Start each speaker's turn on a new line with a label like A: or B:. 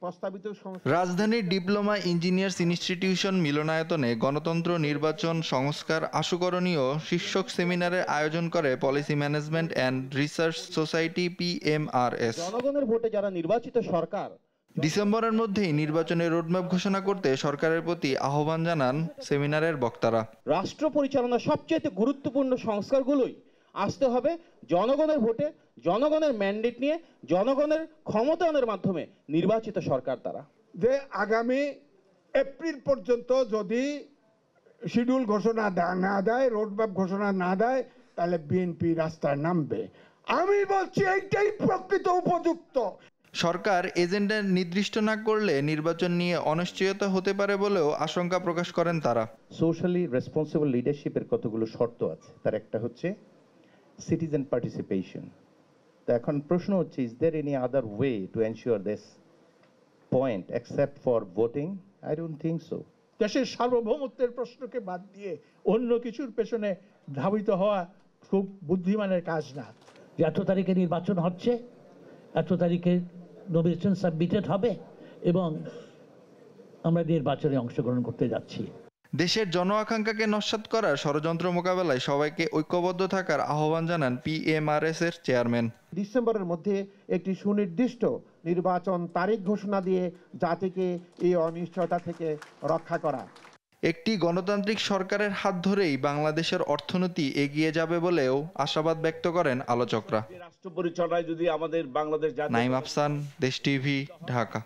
A: প্রস্তাবিত
B: রাজধানীর diploma engineers institution মিলনায়তনে গণতন্ত্র, নির্বাচন, সংস্কার আশুকরণীয় শীর্ষক সেমিনারের আয়োজন করে policy management and research society PMRS।
A: জনগণের ভোটে যারা নির্বাচিত সরকার
B: ডিসেম্বরের মধ্যেই নির্বাচনের রোডম্যাপ ঘোষণা করতে সরকারের প্রতি আহ্বান জানান সেমিনারের বক্তারা।
A: রাষ্ট্র পরিচালনার সবচেয়ে গুরুত্বপূর্ণ সংস্কারগুলোই আসতে হবে জনগণের ভোটে, জনগণের ম্যান্ডেট নিয়ে, জনগণের ক্ষমতায়নের মাধ্যমে নির্বাচিত সরকার দ্বারা।
C: যে আগামী এপ্রিল পর্যন্ত যদি শিডিউল ঘোষণা না দেয়, রোডম্যাপ ঘোষণা না দেয়, তাহলে বিএনপি রাস্তায় নামবে। আমি বলছি এইটাই প্রকৃত উপযুক্ত।
B: সরকার এজেন্ডা নির্দিষ্ট না করলে নির্বাচন নিয়ে অনিশ্চয়তা হতে পারে বলেও আশঙ্কা প্রকাশ করেন তারা।
D: সোশ্যালি রেসপন্সিবল লিডারশিপের কতগুলো শর্ত আছে, তার একটা হচ্ছে সিটিজেন পার্টিসিপেশন। তো এখন প্রশ্ন হচ্ছে, is there any other way to ensure this point except for voting? I don't think so.
E: দেশের সার্বভৌমত্বের প্রশ্নকে বাদ দিয়ে অন্য কিছুর পেছনে ধাবিত হওয়া খুব বুদ্ধিমানের কাজ না।
F: যে এত তারিখে নির্বাচন হচ্ছে, এত তারিখে নমিনেশন সাবমিটেড হবে এবং আমরা নির্বাচনে অংশগ্রহণ করতে যাচ্ছি।
B: দেশের জন আকাঙ্ক্ষাকে নস্যাৎ করার ষড়যন্ত্র মোকাবেলায় সবাইকে ঐক্যবদ্ধ থাকার আহ্বান জানান PMRS এর চেয়ারম্যান।
G: ডিসেম্বরের মধ্যে একটি সুনির্দিষ্ট নির্বাচন তারিখ ঘোষণা দিয়ে জাতিকে এই অনিশ্চয়তা থেকে রক্ষা করা।
B: একটি গণতান্ত্রিক সরকারের হাত ধরেই বাংলাদেশের অর্থনীতি এগিয়ে যাবে বলেও আশাবাদ ব্যক্ত করেন আলোচকরা।
H: রাষ্ট্র পরিচালনায় যদি আমাদের বাংলাদেশ
B: নাইম আফসান, দেশ টিভি, ঢাকা।